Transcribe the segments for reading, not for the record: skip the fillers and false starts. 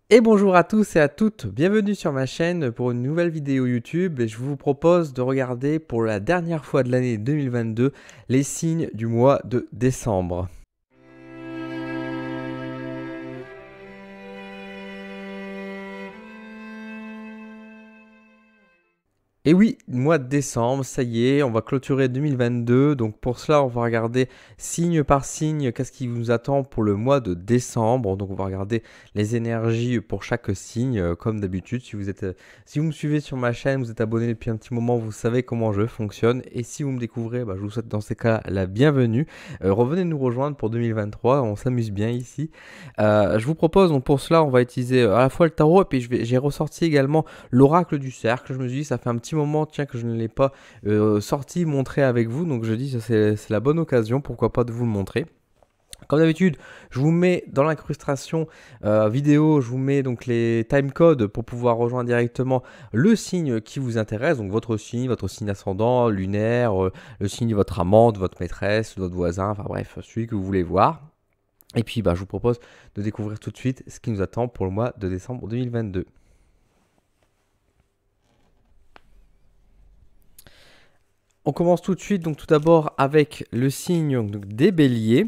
Et bonjour à tous et à toutes, bienvenue sur ma chaîne pour une nouvelle vidéo YouTube et je vous propose de regarder pour la dernière fois de l'année 2022 les signes du mois de décembre. Et oui, mois de décembre, ça y est, on va clôturer 2022. Donc pour cela, on va regarder signe par signe qu'est-ce qui nous attend pour le mois de décembre. Donc on va regarder les énergies pour chaque signe, comme d'habitude. Si vous me suivez sur ma chaîne, vous êtes abonné depuis un petit moment, vous savez comment je fonctionne. Et si vous me découvrez, je vous souhaite dans ces cas la bienvenue. Revenez nous rejoindre pour 2023, on s'amuse bien ici. Je vous propose, donc pour cela, on va utiliser à la fois le tarot et puis j'ai ressorti également l'oracle du cercle. Je me suis dit, ça fait un petit moment, tiens, que je ne l'ai pas sorti, montré avec vous. Donc je dis, c'est la bonne occasion, pourquoi pas de vous le montrer. Comme d'habitude, je vous mets dans l'incrustation vidéo, je vous mets donc les timecodes pour pouvoir rejoindre directement le signe qui vous intéresse, donc votre signe ascendant, lunaire, le signe de votre amante, votre maîtresse, de votre voisin, enfin bref, celui que vous voulez voir. Et puis je vous propose de découvrir tout de suite ce qui nous attend pour le mois de décembre 2022. On commence tout de suite, donc tout d'abord avec le signe des béliers.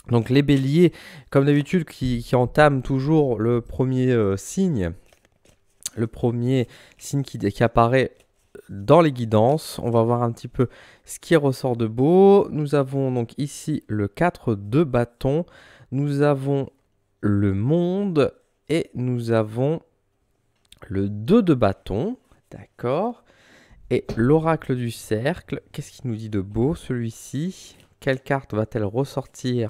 Donc les béliers, comme d'habitude, qui entament toujours le premier signe. Le premier signe qui apparaît dans les guidances. On va voir un petit peu ce qui ressort de beau. Nous avons donc ici le 4 de bâton. Nous avons le monde et nous avons le 2 de bâton. D'accord. Et l'oracle du cercle, qu'est-ce qu'il nous dit de beau celui-ci? Quelle carte va-t-elle ressortir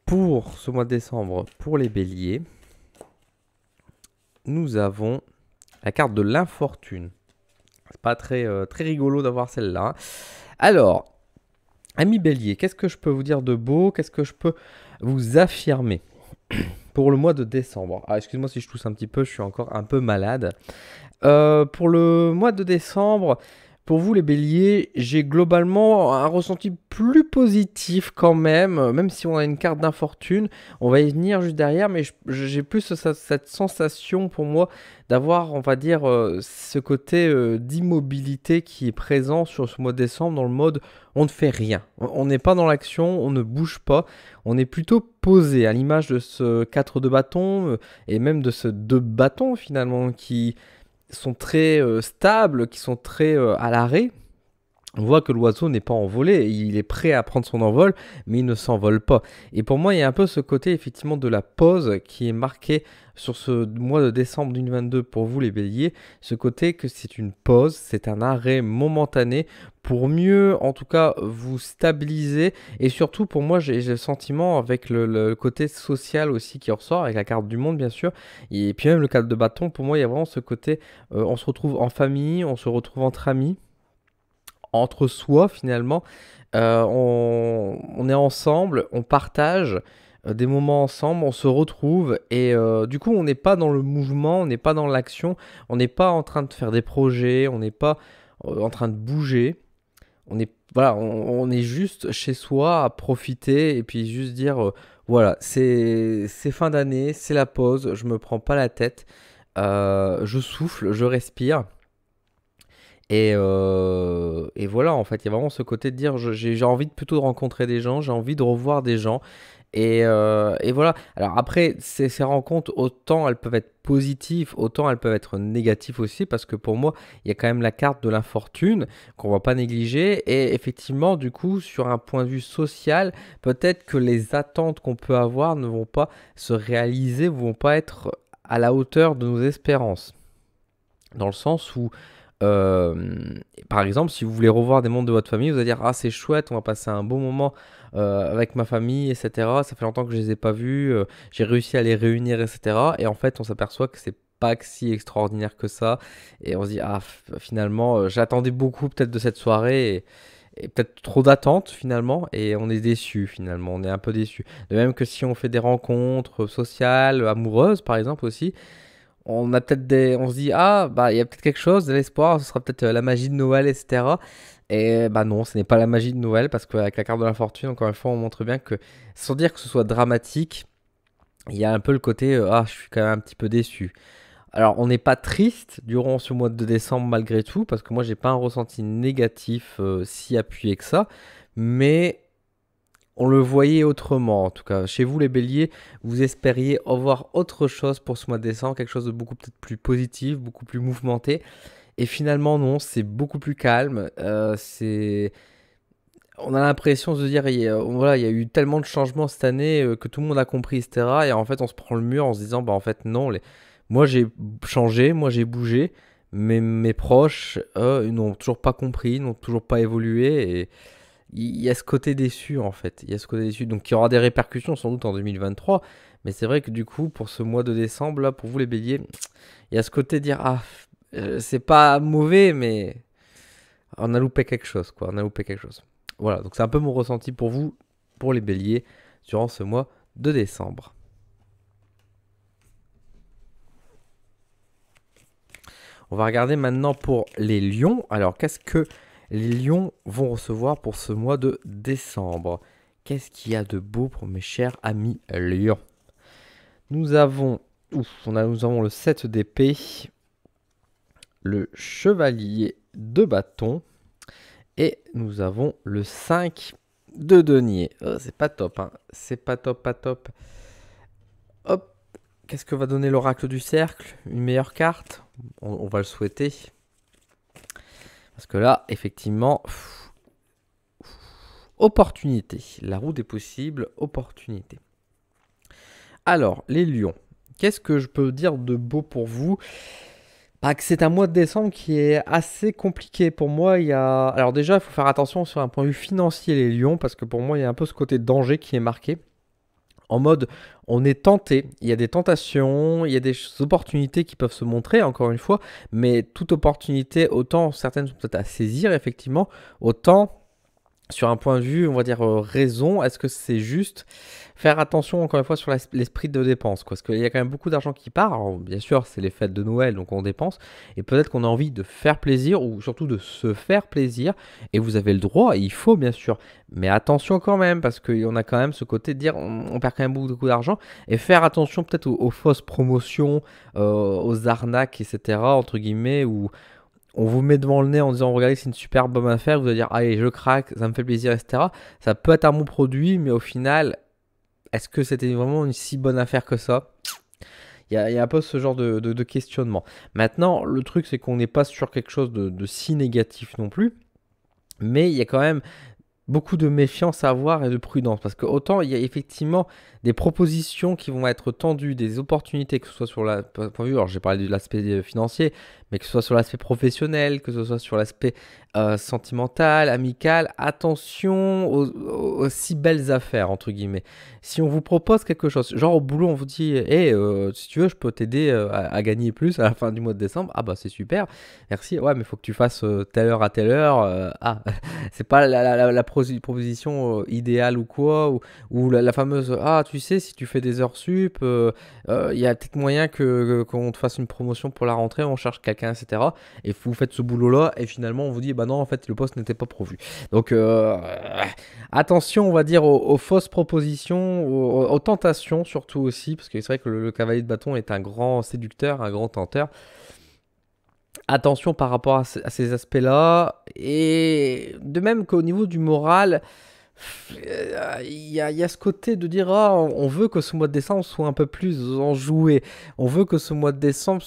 pour ce mois de décembre pour les béliers? Nous avons la carte de l'infortune. C'est pas très rigolo d'avoir celle-là. Alors, ami bélier, qu'est-ce que je peux vous dire de beau? Qu'est-ce que je peux vous affirmer pour le mois de décembre? Ah, excuse-moi si je tousse un petit peu, je suis encore un peu malade. Pour le mois de décembre, pour vous les béliers, j'ai globalement un ressenti plus positif quand même si on a une carte d'infortune, on va y venir juste derrière, mais j'ai plus cette sensation pour moi d'avoir, on va dire, ce côté d'immobilité qui est présent sur ce mois de décembre dans le mode on ne fait rien. On n'est pas dans l'action, on ne bouge pas, on est plutôt posé à l'image de ce 4 de bâton et même de ce 2 bâton finalement qui sont très stables, qui sont très à l'arrêt. On voit que l'oiseau n'est pas envolé, il est prêt à prendre son envol, mais il ne s'envole pas. Et pour moi, il y a un peu ce côté effectivement de la pause qui est marqué sur ce mois de décembre 2022 pour vous les béliers, ce côté que c'est une pause, c'est un arrêt momentané pour mieux en tout cas vous stabiliser et surtout pour moi j'ai le sentiment avec le côté social aussi qui ressort avec la carte du monde bien sûr et puis même le cadre de bâton pour moi il y a vraiment ce côté on se retrouve en famille, on se retrouve entre amis entre soi finalement. On est ensemble, on partage des moments ensemble, on se retrouve et du coup on n'est pas dans le mouvement, on n'est pas dans l'action, on n'est pas en train de faire des projets, on n'est pas en train de bouger. On est, voilà, on est juste chez soi à profiter et puis juste dire voilà, c'est fin d'année, c'est la pause, je me prends pas la tête, je souffle, je respire. Et voilà, en fait, il y a vraiment ce côté de dire j'ai envie de plutôt de rencontrer des gens, j'ai envie de revoir des gens. Et voilà. Alors après, ces rencontres, autant elles peuvent être positives, autant elles peuvent être négatives aussi, parce que pour moi, il y a quand même la carte de l'infortune qu'on va pas négliger. Et effectivement, du coup, sur un point de vue social, peut-être que les attentes qu'on peut avoir ne vont pas se réaliser, ne vont pas être à la hauteur de nos espérances. Dans le sens où par exemple, si vous voulez revoir des membres de votre famille, vous allez dire ah c'est chouette, on va passer un bon moment avec ma famille, etc. Ça fait longtemps que je les ai pas vus, j'ai réussi à les réunir, etc. Et en fait, on s'aperçoit que c'est pas si extraordinaire que ça, et on se dit ah finalement j'attendais beaucoup peut-être de cette soirée. Et peut-être trop d'attentes finalement et on est déçu finalement, on est un peu déçu. De même que si on fait des rencontres sociales, amoureuses par exemple aussi, on a peut-être on se dit ah bah il y a peut-être quelque chose, de l'espoir, ce sera peut-être la magie de Noël, etc. Et bah non, ce n'est pas la magie de Noël parce qu'avec la carte de la fortune, encore une fois, on montre bien que sans dire que ce soit dramatique, il y a un peu le côté ah, je suis quand même un petit peu déçu. Alors, on n'est pas triste durant ce mois de décembre malgré tout, parce que moi, j'ai pas un ressenti négatif si appuyé que ça, mais on le voyait autrement. En tout cas, chez vous, les béliers, vous espériez avoir autre chose pour ce mois de décembre, quelque chose de beaucoup peut-être plus positif, beaucoup plus mouvementé. Et finalement, non, c'est beaucoup plus calme. On a l'impression de se dire, voilà, il y a eu tellement de changements cette année que tout le monde a compris, etc. Et en fait, on se prend le mur en se disant, bah en fait, non, moi j'ai changé, moi j'ai bougé, mais mes proches, eux, ils n'ont toujours pas compris, n'ont toujours pas évolué. Et il y a ce côté déçu, en fait. Il y a ce côté déçu. Donc, il y aura des répercussions sans doute en 2023. Mais c'est vrai que du coup, pour ce mois de décembre, là, pour vous les béliers, il y a ce côté de dire, ah, c'est pas mauvais, mais on a loupé quelque chose, quoi. On a loupé quelque chose. Voilà, donc c'est un peu mon ressenti pour vous, pour les béliers, durant ce mois de décembre. On va regarder maintenant pour les lions. Alors, qu'est-ce que les lions vont recevoir pour ce mois de décembre? Qu'est-ce qu'il y a de beau pour mes chers amis lions? Nous avons, nous avons le 7 d'épée, le chevalier de bâton, et nous avons le 5 de denier. C'est pas top, hein. C'est pas top, pas top. Hop, qu'est-ce que va donner l'oracle du cercle? Une meilleure carte? On va le souhaiter. Parce que là, effectivement, opportunité. La roue des possibles, opportunité. Alors, les lions. Qu'est-ce que je peux dire de beau pour vous? Bah, que c'est un mois de décembre qui est assez compliqué pour moi. Alors déjà, il faut faire attention sur un point de vue financier, les lions, parce que pour moi, il y a un peu ce côté danger qui est marqué. En mode, on est tenté, il y a des tentations, il y a des opportunités qui peuvent se montrer, encore une fois, mais toute opportunité, autant certaines sont peut-être à saisir, effectivement, autant sur un point de vue, on va dire, raison, est-ce que c'est juste faire attention, encore une fois, sur l'esprit de dépense, quoi, parce qu'il y a quand même beaucoup d'argent qui part. Alors, bien sûr, c'est les fêtes de Noël, donc on dépense, et peut-être qu'on a envie de faire plaisir, ou surtout de se faire plaisir, et vous avez le droit, et il faut, bien sûr, mais attention quand même, parce qu'on a quand même ce côté de dire, on perd quand même beaucoup d'argent, et faire attention peut-être aux fausses promotions, aux arnaques, etc., entre guillemets, ou on vous met devant le nez en disant regardez c'est une super bonne affaire, vous allez dire allez je craque, ça me fait plaisir, etc. Ça peut être un bon produit, mais au final, est-ce que c'était vraiment une si bonne affaire que ça? Il y a un peu ce genre de questionnement. Maintenant, le truc c'est qu'on n'est pas sur quelque chose de si négatif non plus, mais il y a quand même beaucoup de méfiance à avoir et de prudence. Parce que autant il y a effectivement des propositions qui vont être tendues, des opportunités, que ce soit sur la point de vue, alors j'ai parlé de l'aspect financier, mais que ce soit sur l'aspect professionnel, que ce soit sur l'aspect sentimental, amical, attention aux si belles affaires, entre guillemets. Si on vous propose quelque chose, genre au boulot, on vous dit, hey, si tu veux, je peux t'aider à gagner plus à la fin du mois de décembre, ah bah c'est super, merci, ouais, mais il faut que tu fasses telle heure à telle heure, ah, c'est pas la proposition idéale ou quoi, ou la fameuse, ah, tu sais, si tu fais des heures sup, il y a peut-être moyen qu'on te fasse une promotion pour la rentrée, on cherche quelqu'un, etc. Et vous faites ce boulot-là, et finalement, on vous dit, bah non, en fait, le poste n'était pas pourvu. Donc, attention, on va dire, aux fausses propositions, aux tentations, surtout aussi, parce que c'est vrai que le cavalier de bâton est un grand séducteur, un grand tenteur. Attention par rapport à ces aspects-là. Et de même qu'au niveau du moral, il y a ce côté de dire ah, on veut que ce mois de décembre soit un peu plus enjoué. On veut que ce mois de décembre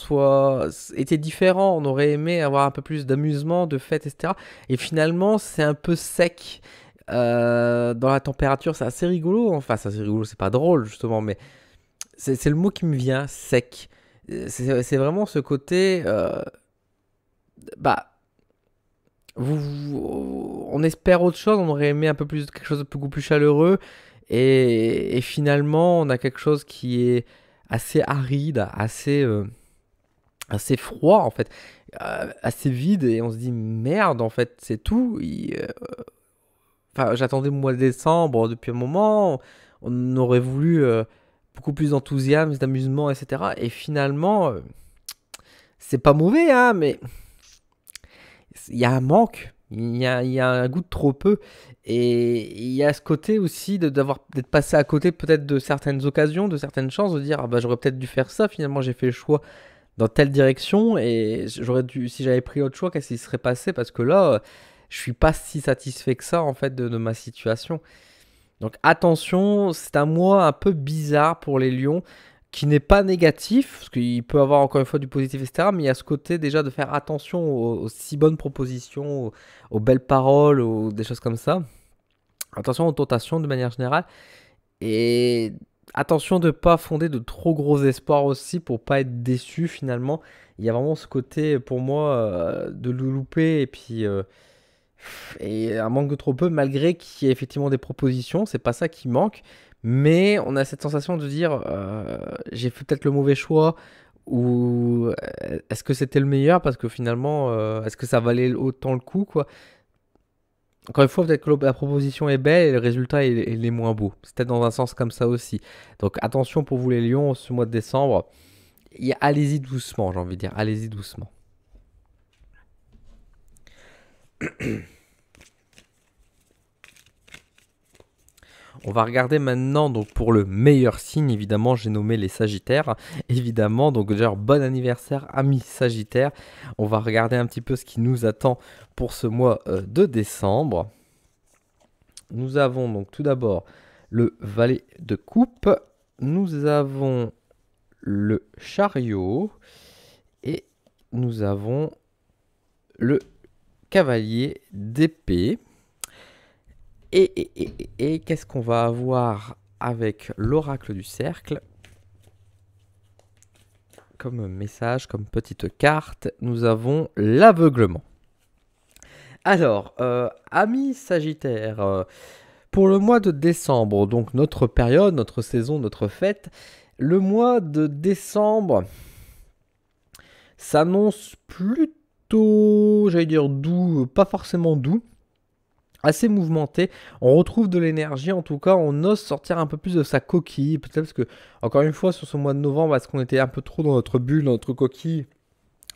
était différent. On aurait aimé avoir un peu plus d'amusement, de fêtes, etc. Et finalement, c'est un peu sec. Dans la température, c'est assez rigolo. Enfin, c'est assez rigolo, c'est pas drôle justement, mais c'est le mot qui me vient, sec. C'est vraiment ce côté. Bah, on espère autre chose, on aurait aimé un peu plus quelque chose de beaucoup plus chaleureux, et finalement on a quelque chose qui est assez aride, assez froid en fait, assez vide, et on se dit merde en fait c'est tout. Enfin, j'attendais le mois de décembre depuis un moment, on aurait voulu beaucoup plus d'enthousiasme, d'amusement, etc. Et finalement, c'est pas mauvais, hein, mais il y a un manque. Il y a un goût de trop peu. Et il y a ce côté aussi d'être passé à côté peut-être de certaines occasions, de certaines chances, de dire ah bah, j'aurais peut-être dû faire ça, finalement j'ai fait le choix dans telle direction et j'aurais dû, si j'avais pris autre choix, qu'est-ce qui serait passé? Parce que là, je suis pas si satisfait que ça en fait de ma situation. Donc attention, c'est un mois un peu bizarre pour les lions, qui n'est pas négatif, parce qu'il peut avoir encore une fois du positif, etc. Mais il y a ce côté déjà de faire attention aux si bonnes propositions, aux belles paroles, aux, des choses comme ça. Attention aux tentations de manière générale. Et attention de ne pas fonder de trop gros espoirs aussi pour pas être déçu finalement. Il y a vraiment ce côté pour moi de le louper et un manque de trop peu malgré qu'il y ait effectivement des propositions. C'est pas ça qui manque. Mais on a cette sensation de dire j'ai fait peut-être le mauvais choix ou est-ce que c'était le meilleur parce que finalement est-ce que ça valait autant le coup quoi. Encore une fois, peut-être que la proposition est belle et le résultat est moins beau. C'est peut-être dans un sens comme ça aussi. Donc attention pour vous les lions, ce mois de décembre. Allez-y doucement, j'ai envie de dire. Allez-y doucement. On va regarder maintenant donc pour le meilleur signe, évidemment j'ai nommé les Sagittaires, évidemment, donc déjà bon anniversaire amis Sagittaires. On va regarder un petit peu ce qui nous attend pour ce mois de décembre. Nous avons donc tout d'abord le valet de coupe, nous avons le chariot et nous avons le cavalier d'épée. Et qu'est-ce qu'on va avoir avec l'oracle du cercle? Comme message, comme petite carte, nous avons l'aveuglement. Alors, amis Sagittaires, pour le mois de décembre, donc notre période, notre saison, notre fête, le mois de décembre s'annonce plutôt, j'allais dire doux, pas forcément doux. Assez mouvementé, on retrouve de l'énergie, en tout cas on ose sortir un peu plus de sa coquille, peut-être parce que, encore une fois, sur ce mois de novembre, parce qu'on était un peu trop dans notre bulle, dans notre coquille,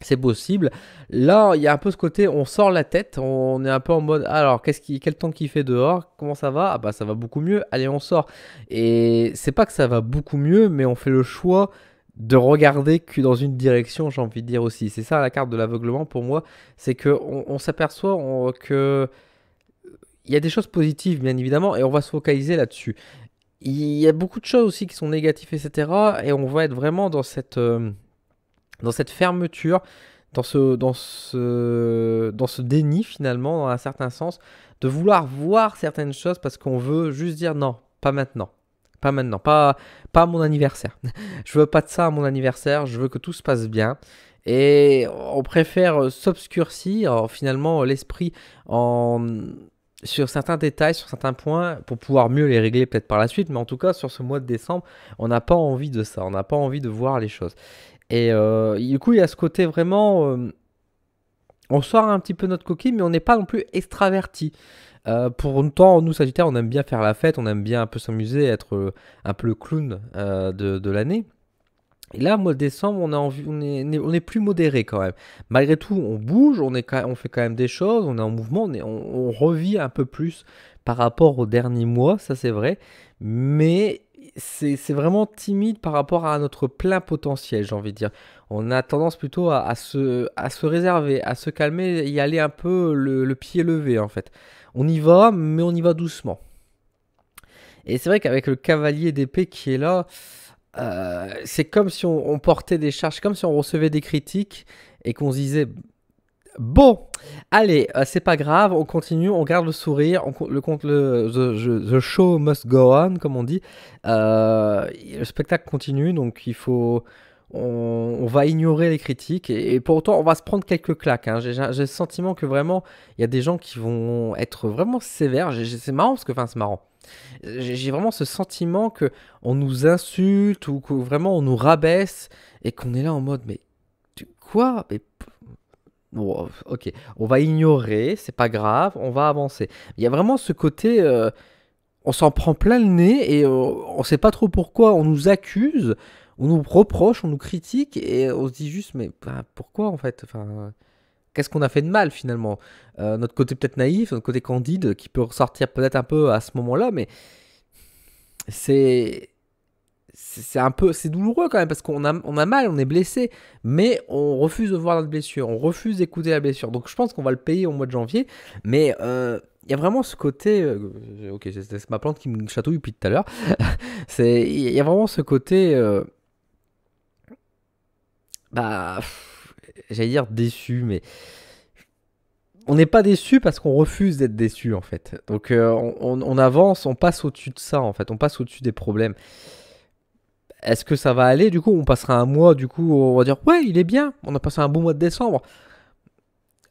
c'est possible. Là, il y a un peu ce côté, on sort la tête, on est un peu en mode, alors quel temps qu'il fait dehors, comment ça va? Ah bah ça va beaucoup mieux, allez on sort. Et c'est pas que ça va beaucoup mieux, mais on fait le choix de regarder que dans une direction, j'ai envie de dire aussi. C'est ça la carte de l'aveuglement pour moi, c'est que on s'aperçoit que il y a des choses positives, bien évidemment, et on va se focaliser là-dessus. Il y a beaucoup de choses aussi qui sont négatives, etc. Et on va être vraiment dans cette fermeture, dans ce déni, finalement, dans un certain sens, de vouloir voir certaines choses parce qu'on veut juste dire non, pas maintenant. Pas maintenant, pas à mon anniversaire. Je veux pas de ça à mon anniversaire, je veux que tout se passe bien. Et on préfère s'obscurcir, finalement, l'esprit sur certains détails, sur certains points, pour pouvoir mieux les régler peut-être par la suite, mais en tout cas sur ce mois de décembre, on n'a pas envie de ça, on n'a pas envie de voir les choses. Et du coup, il y a ce côté vraiment, on sort un petit peu notre coquille, mais on n'est pas non plus extraverti. Pour autant, nous Sagittaires, on aime bien faire la fête, on aime bien un peu s'amuser, être un peu le clown de l'année. Et là, mois de décembre, on est plus modéré quand même. Malgré tout, on bouge, on fait quand même des choses, on est en mouvement, on revit un peu plus par rapport aux derniers mois, ça c'est vrai. Mais c'est vraiment timide par rapport à notre plein potentiel, j'ai envie de dire. On a tendance plutôt à se réserver, à se calmer, y aller un peu le pied levé en fait. On y va, mais on y va doucement. Et c'est vrai qu'avec le cavalier d'épée qui est là, c'est comme si on portait des charges, comme si on recevait des critiques et qu'on se disait bon, allez, c'est pas grave, on continue, on garde le sourire, the show must go on, comme on dit. Le spectacle continue, donc on va ignorer les critiques et pour autant on va se prendre quelques claques. Hein. J'ai le sentiment que vraiment il y a des gens qui vont être vraiment sévères. C'est marrant parce que, enfin, c'est marrant. J'ai vraiment ce sentiment que on nous insulte ou que vraiment on nous rabaisse et qu'on est là en mode mais quoi? Mais bon, ok, on va ignorer, c'est pas grave, on va avancer. Il y a vraiment ce côté, on s'en prend plein le nez et on sait pas trop pourquoi, on nous accuse, on nous reproche, on nous critique et on se dit juste mais pourquoi en fait? Enfin, qu'est-ce qu'on a fait de mal finalement? Notre côté peut-être naïf, notre côté candide, qui peut ressortir peut-être un peu à ce moment-là, mais c'est c'est un peu, c'est douloureux quand même parce qu'on a mal, on est blessé, mais on refuse de voir notre blessure, on refuse d'écouter la blessure. Donc je pense qu'on va le payer au mois de janvier, mais il y a vraiment ce côté, ok, c'est ma plante qui me chatouille depuis tout à l'heure. Il y a vraiment ce côté, bah, j'allais dire déçu, mais on n'est pas déçu parce qu'on refuse d'être déçu en fait. Donc on avance, on passe au-dessus de ça en fait, on passe au-dessus des problèmes. Est-ce que ça va aller? Du coup, on passera un mois, du coup, on va dire, ouais, il est bien, on a passé un bon mois de décembre.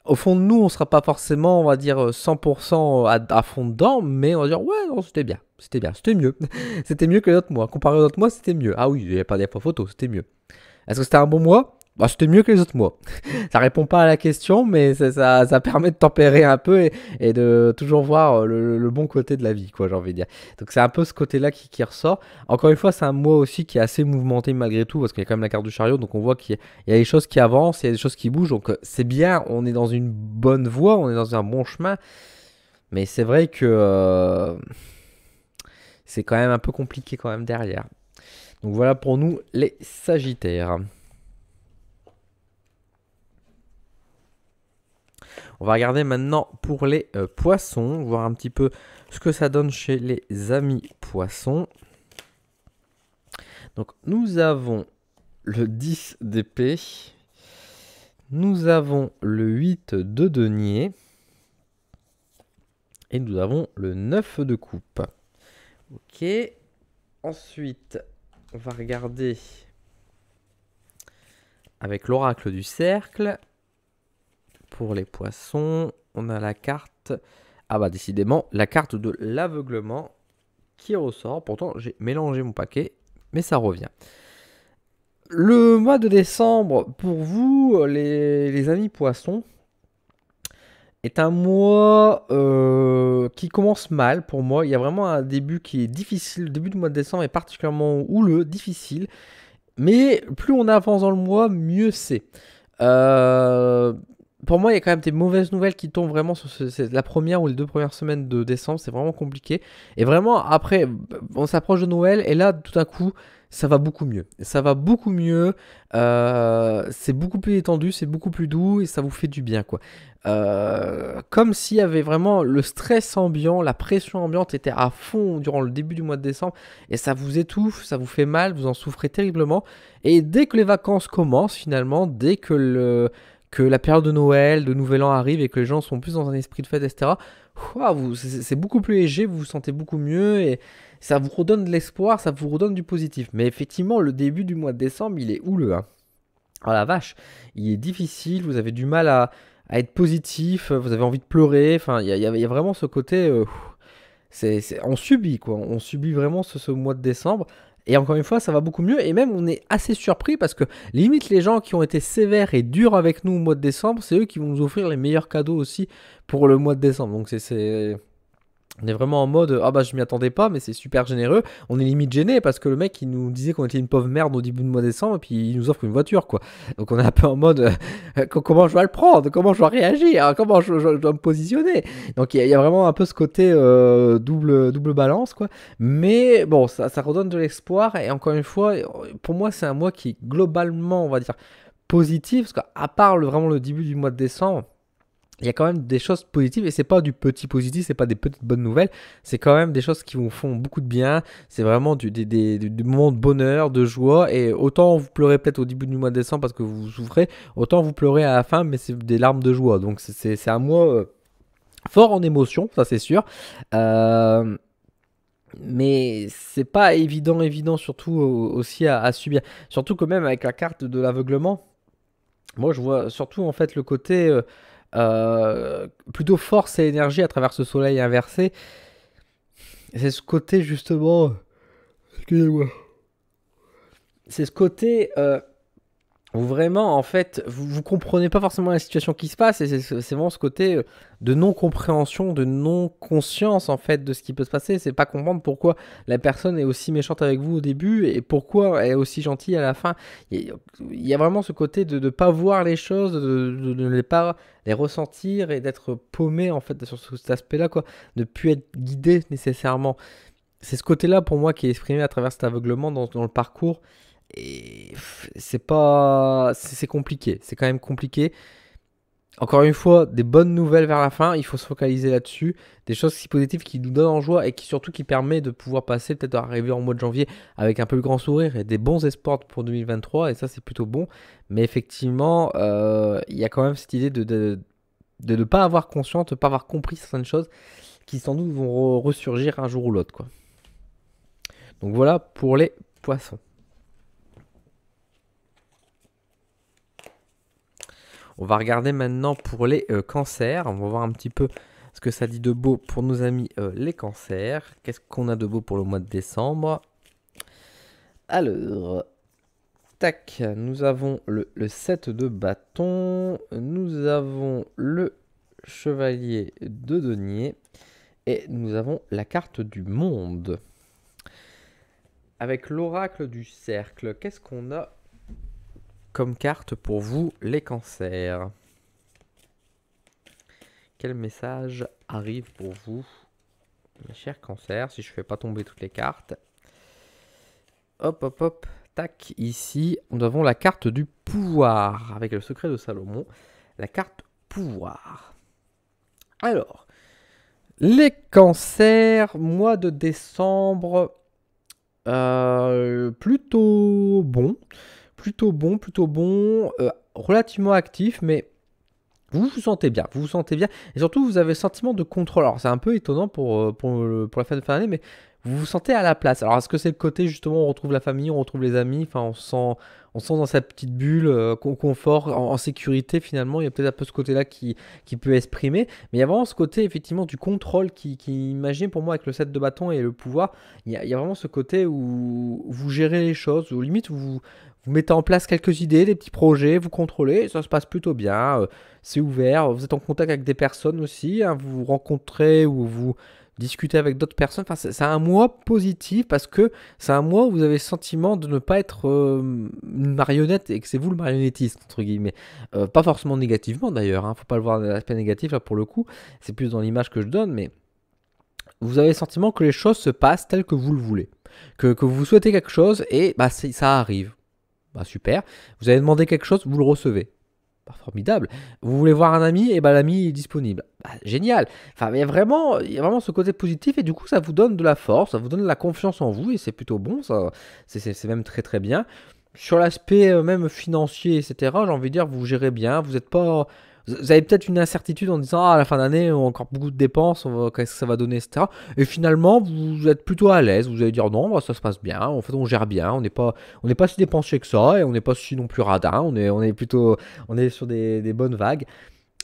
Au fond de nous, on sera pas forcément, on va dire, 100% à fond dedans, mais on va dire, ouais, non, c'était bien, c'était mieux. C'était mieux que l'autre mois. Comparé aux autres mois, c'était mieux. Ah oui, il n'y a pas des photos, c'était mieux. Est-ce que c'était un bon mois? Bah, c'était mieux que les autres mois. Ça répond pas à la question, mais ça permet de tempérer un peu et de toujours voir le bon côté de la vie, quoi, j'ai envie de dire. Donc c'est un peu ce côté-là qui ressort. Encore une fois, c'est un mois aussi qui est assez mouvementé malgré tout, parce qu'il y a quand même la carte du chariot, donc on voit qu'il y a des choses qui avancent, il y a des choses qui bougent, donc c'est bien, on est dans une bonne voie, on est dans un bon chemin, mais c'est vrai que c'est quand même un peu compliqué quand même derrière. Donc voilà pour nous les Sagittaires. On va regarder maintenant pour les poissons, voir un petit peu ce que ça donne chez les amis poissons. Donc nous avons le 10 d'épée, nous avons le 8 de denier et nous avons le 9 de coupe. Ok, ensuite on va regarder avec l'oracle du cercle. Pour les poissons, on a la carte, ah bah décidément, la carte de l'aveuglement qui ressort. Pourtant, j'ai mélangé mon paquet, mais ça revient. Le mois de décembre, pour vous, les amis poissons, est un mois qui commence mal pour moi. Il y a vraiment un début qui est difficile. Le début du mois de décembre est particulièrement houleux, difficile. Mais plus on avance dans le mois, mieux c'est. Pour moi, il y a quand même des mauvaises nouvelles qui tombent vraiment sur la première ou les 2 premières semaines de décembre. C'est vraiment compliqué. Et vraiment, après, on s'approche de Noël. Et là, tout à coup, ça va beaucoup mieux. Ça va beaucoup mieux. C'est beaucoup plus étendu, c'est beaucoup plus doux. Et ça vous fait du bien, quoi. Comme s'il y avait vraiment le stress ambiant, la pression ambiante était à fond durant le début du mois de décembre. Et ça vous étouffe, ça vous fait mal, vous en souffrez terriblement. Et dès que les vacances commencent, finalement, dès que la période de Noël, de Nouvel An arrive et que les gens sont plus dans un esprit de fête, etc., c'est beaucoup plus léger, vous vous sentez beaucoup mieux et ça vous redonne de l'espoir, ça vous redonne du positif. Mais effectivement, le début du mois de décembre, il est houleux. Hein. Oh la vache, il est difficile, vous avez du mal à être positif, vous avez envie de pleurer. Enfin, il y a vraiment ce côté. On subit, quoi. On subit vraiment ce mois de décembre. Et encore une fois, ça va beaucoup mieux. Et même, on est assez surpris parce que limite, les gens qui ont été sévères et durs avec nous au mois de décembre, c'est eux qui vont nous offrir les meilleurs cadeaux aussi pour le mois de décembre. Donc, on est vraiment en mode ah bah je m'y attendais pas, mais c'est super généreux. On est limite gêné parce que le mec il nous disait qu'on était une pauvre merde au début du mois de décembre et puis il nous offre une voiture, quoi. Donc on est un peu en mode comment je dois le prendre, comment je dois réagir, comment je dois me positionner. Donc il y a vraiment un peu ce côté double balance, quoi. Mais bon, ça redonne de l'espoir. Et encore une fois, pour moi c'est un mois qui est globalement, on va dire, positif, parce qu'à part vraiment le début du mois de décembre, il y a quand même des choses positives et c'est pas du petit positif, c'est pas des petites bonnes nouvelles, c'est quand même des choses qui vous font beaucoup de bien. C'est vraiment du moment de bonheur, de joie. Et autant vous pleurez peut-être au début du mois de décembre parce que vous souffrez, autant vous pleurez à la fin, mais c'est des larmes de joie. Donc c'est un mois fort en émotion, ça c'est sûr. Mais c'est pas évident surtout aussi à subir. Surtout quand même avec la carte de l'aveuglement. Moi je vois surtout en fait le côté plutôt force et énergie à travers ce soleil inversé. C'est ce côté justement. Excusez-moi. C'est ce côté. où vraiment, en fait, vous comprenez pas forcément la situation qui se passe, et c'est vraiment ce côté de non-compréhension, de non-conscience, en fait, de ce qui peut se passer. C'est pas comprendre pourquoi la personne est aussi méchante avec vous au début, et pourquoi elle est aussi gentille à la fin. Il y a vraiment ce côté de ne pas voir les choses, de ne pas les ressentir, et d'être paumé, en fait, sur cet aspect-là, quoi. De ne plus être guidé, nécessairement. C'est ce côté-là, pour moi, qui est exprimé à travers cet aveuglement dans le parcours. Et c'est pas. C'est compliqué. C'est quand même compliqué. Encore une fois, des bonnes nouvelles vers la fin. Il faut se focaliser là-dessus. Des choses si positives qui nous donnent en joie et qui surtout qui permet de pouvoir passer, peut-être d'arriver en mois de janvier avec un peu le grand sourire et des bons espoirs pour 2023. Et ça, c'est plutôt bon. Mais effectivement, il y a quand même cette idée de ne pas avoir conscience, de ne pas avoir compris certaines choses qui sans doute vont ressurgir un jour ou l'autre, quoi. Donc voilà pour les poissons. On va regarder maintenant pour les cancers. On va voir un petit peu ce que ça dit de beau pour nos amis les cancers. Qu'est-ce qu'on a de beau pour le mois de décembre? Alors, tac, nous avons le 7 de bâton. Nous avons le chevalier de denier. Et nous avons la carte du monde. Avec l'oracle du cercle, qu'est-ce qu'on a comme carte pour vous, les cancers? Quel message arrive pour vous, mes chers cancers, si je ne fais pas tomber toutes les cartes? Hop, hop, hop, tac, ici, nous avons la carte du pouvoir, avec le secret de Salomon, la carte pouvoir. Alors, les cancers, mois de décembre, plutôt bon. Plutôt bon, relativement actif, mais vous vous sentez bien, et surtout vous avez le sentiment de contrôle. Alors c'est un peu étonnant pour la fin d'année, mais vous vous sentez à la place. Alors est-ce que c'est le côté justement on retrouve la famille, on retrouve les amis, enfin on sent dans sa petite bulle, confort, en sécurité finalement. Il y a peut-être un peu ce côté-là qui peut exprimer, mais il y a vraiment ce côté effectivement du contrôle qui imagine pour moi avec le 7 de bâton et le pouvoir. Il y a vraiment ce côté où vous gérez les choses, ou limite vous mettez en place quelques idées, des petits projets, vous contrôlez, ça se passe plutôt bien, c'est ouvert, vous êtes en contact avec des personnes aussi, hein, vous vous rencontrez ou vous discutez avec d'autres personnes. Enfin, c'est un mois positif parce que c'est un mois où vous avez le sentiment de ne pas être une marionnette et que c'est vous le marionnettiste, entre guillemets. Pas forcément négativement d'ailleurs, hein, faut pas le voir l'aspect négatif là pour le coup, c'est plus dans l'image que je donne, mais vous avez le sentiment que les choses se passent telles que vous le voulez. Que vous souhaitez quelque chose et bah, ça arrive. Bah super. Vous avez demandé quelque chose, vous le recevez. Bah, formidable. Vous voulez voir un ami, et bah l'ami est disponible. Bah, génial. Enfin, il y a vraiment ce côté positif et du coup ça vous donne de la force, ça vous donne de la confiance en vous et c'est plutôt bon. Ça, c'est même très très bien. Sur l'aspect même financier, etc., j'ai envie de dire, vous gérez bien. Vous n'êtes pas. Vous avez peut-être une incertitude en disant à la fin d'année, on a encore beaucoup de dépenses, qu'est-ce que ça va donner, etc. Et finalement, vous êtes plutôt à l'aise. Vous allez dire non, bah, ça se passe bien. En fait, on gère bien. On n'est pas si dépensier que ça et on n'est pas si non plus radin. On est sur des bonnes vagues.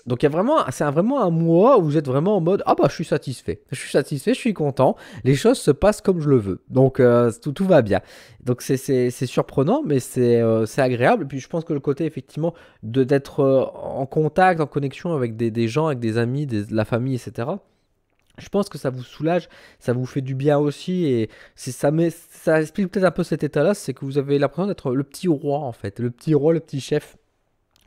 Donc c'est vraiment un mois où vous êtes vraiment en mode ah bah je suis satisfait, je suis content, les choses se passent comme je le veux, donc tout va bien. Donc c'est surprenant, mais c'est agréable. Et puis je pense que le côté effectivement d'être en contact, en connexion avec des gens, avec des amis, de la famille, etc. Je pense que ça vous soulage, ça vous fait du bien aussi, et ça explique peut-être un peu cet état-là, c'est que vous avez l'impression d'être le petit roi en fait, le petit roi, le petit chef